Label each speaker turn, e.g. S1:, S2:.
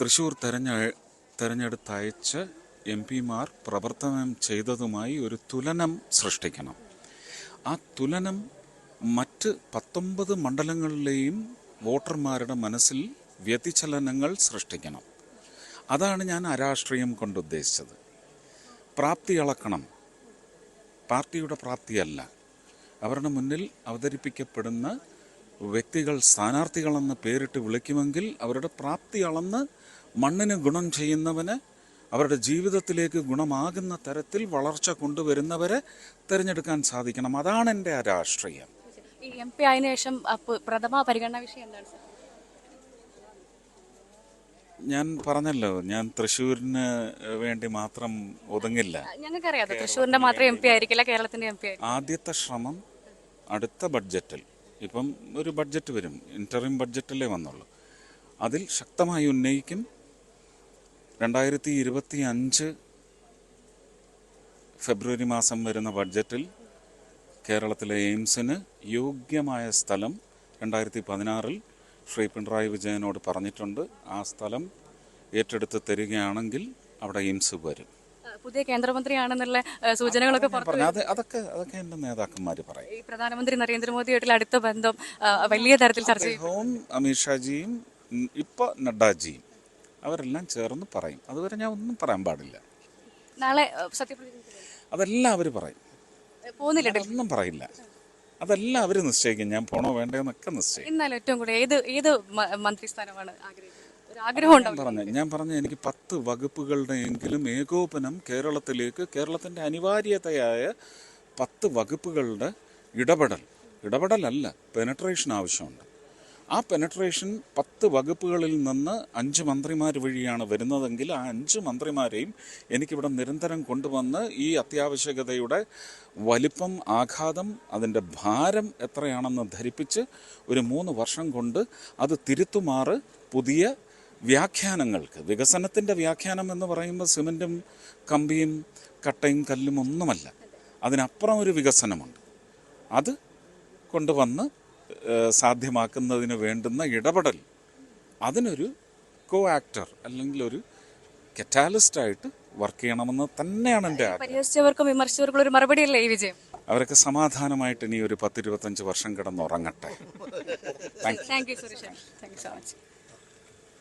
S1: തൃശ്ശൂർ തെരഞ്ഞെടുത്തയച്ച് MP-മാർ പ്രവർത്തനം ചെയ്തതുമായി ഒരു തുലനം സൃഷ്ടിക്കണം. ആ തുലനം മറ്റ് 19 മണ്ഡലങ്ങളിലെയും വോട്ടർമാരുടെ മനസ്സിൽ വ്യതിചലനങ്ങൾ സൃഷ്ടിക്കണം. അതാണ് ഞാൻ അരാഷ്ട്രീയം കൊണ്ടുദ്ദേശിച്ചത്. പ്രാപ്തി അളക്കണം, പാർട്ടിയുടെ പ്രാപ്തിയല്ല. അവരുടെ മുന്നിൽ അവതരിപ്പിക്കപ്പെടുന്ന വ്യക്തികൾ സ്ഥാനാർത്ഥികളെന്ന് പേരിട്ട് വിളിക്കുമെങ്കിൽ അവരുടെ പ്രാപ്തി അളന്ന് മണ്ണിന് ഗുണം ചെയ്യുന്നവന്, അവരുടെ ജീവിതത്തിലേക്ക് ഗുണമാകുന്ന തരത്തിൽ വളർച്ച കൊണ്ടുവരുന്നവരെ തിരഞ്ഞെടുക്കാൻ സാധിക്കണം. അതാണ് എൻ്റെ രാഷ്ട്രീയം.
S2: ഈ MP ആയതിനു ശേഷം പ്രഥമ പരിഗണനാ വിഷയം എന്താണ് സർ?
S1: ഞാൻ പറഞ്ഞല്ലോ, ഞാൻ തൃശ്ശൂരിന് വേണ്ടി മാത്രം ഒതുങ്ങില്ല.
S2: ഞങ്ങൾക്കറിയാം തൃശ്ശൂരിന്റെ മാത്രം MP ആയിരിക്കില്ല, കേരളത്തിന്റെ MP ആയിരിക്കും.
S1: ആദ്യത്തെ ശ്രമം അടുത്ത ബഡ്ജറ്റിൽ, ഇപ്പം ഒരു ബഡ്ജറ്റ് വരും, ഇന്ററിം ബഡ്ജറ്റിലേ വന്നുള്ളൂ, അതിൽ ശക്തമായി ഉന്നയിക്കും. 2025 ഫെബ്രുവരി മാസം വരുന്ന ബഡ്ജറ്റിൽ കേരളത്തിലെ എയിംസിന് യോഗ്യമായ സ്ഥലം 2016 ശ്രീ പിണറായി വിജയനോട് പറഞ്ഞിട്ടുണ്ട്. ആ സ്ഥലം ഏറ്റെടുത്ത് തരികയാണെങ്കിൽ അവിടെ എയിംസ് വരും.
S2: പുതിയ കേന്ദ്രമന്ത്രിയാണെന്നുള്ള സൂചനകളൊക്കെ
S1: അതൊക്കെ എന്റെ നേതാക്കന്മാർ പറയും.
S2: ഈ പ്രധാനമന്ത്രി നരേന്ദ്രമോദിയായിട്ടുള്ള അടുത്ത ബന്ധം വലിയ തരത്തിൽ ചർച്ച ചെയ്യും.
S1: അമിത്ഷാജിയും ഇപ്പൊ നഡ്ഡാജിയും അവരെല്ലാം ചേർന്ന് പറയും. അതുവരെ ഞാൻ ഒന്നും പറയാൻ പാടില്ല.
S2: നാളെ സത്യപ്രതിജ്ഞ
S1: അതെല്ലാം അവർ പറയും.
S2: പോകുന്നില്ല,
S1: ഒന്നും പറയില്ല. അതെല്ലാം അവർ നിശ്ചയിക്കും. ഞാൻ പോണോ വേണ്ടതെന്നൊക്കെ നിശ്ചയിക്കും.
S2: എന്നാലും ഏറ്റവും കൂടുതൽ ഏത് മന്ത്രിസ്ഥാനമാണ് ആഗ്രഹിക്കുന്നത്?
S1: ഞാൻ പറഞ്ഞ എനിക്ക് 10 വകുപ്പുകളുടെയെങ്കിലും ഏകോപനം കേരളത്തിന്റെ അനിവാര്യതയായ 10 വകുപ്പുകളുടെ ഇടപെടലല്ല, പെനട്രേഷൻ ആവശ്യമുണ്ട്. ആ പെനട്രേഷൻ 10 വകുപ്പുകളിൽ നിന്ന് 5 മന്ത്രിമാർ വഴിയാണ് വരുന്നതെങ്കിൽ ആ 5 മന്ത്രിമാരെയും എനിക്കിവിടെ നിരന്തരം കൊണ്ടുവന്ന് ഈ അത്യാവശ്യകതയുടെ വലിപ്പം, ആഘാതം, അതിൻ്റെ ഭാരം എത്രയാണെന്ന് ധരിപ്പിച്ച് ഒരു 3 വർഷം കൊണ്ട് അത് തിരുത്തുമാറ് പുതിയ വ്യാഖ്യാനങ്ങൾക്ക്, വികസനത്തിൻ്റെ വ്യാഖ്യാനം എന്ന് പറയുമ്പോൾ സിമൻറ്റും കമ്പിയും കട്ടയും കല്ലും ഒന്നുമല്ല, അതിനപ്പുറം ഒരു വികസനമുണ്ട്. അത് കൊണ്ടുവന്ന് സാധ്യമാക്കുന്നതിന് വേണ്ടുന്ന ഇടപെടൽ, അതിനൊരു ആക്ടർ അല്ലെങ്കിൽ ഒരു കറ്റാലിസ്റ്റായിട്ട് വർക്ക് ചെയ്യണമെന്ന് തന്നെയാണ് എൻ്റെ ആഗ്രഹം.
S2: പരിഹസിച്ചവർക്കും വിമർശിച്ചവർക്കും ഒരു മറുപടിയല്ലേ ഈ വിജയം?
S1: അവരൊക്കെ സമാധാനമായിട്ട് ഇനി ഒരു 10-25 വർഷം കിടന്നുറങ്ങട്ടെ.
S2: Thank you Suresh. Thank you so much.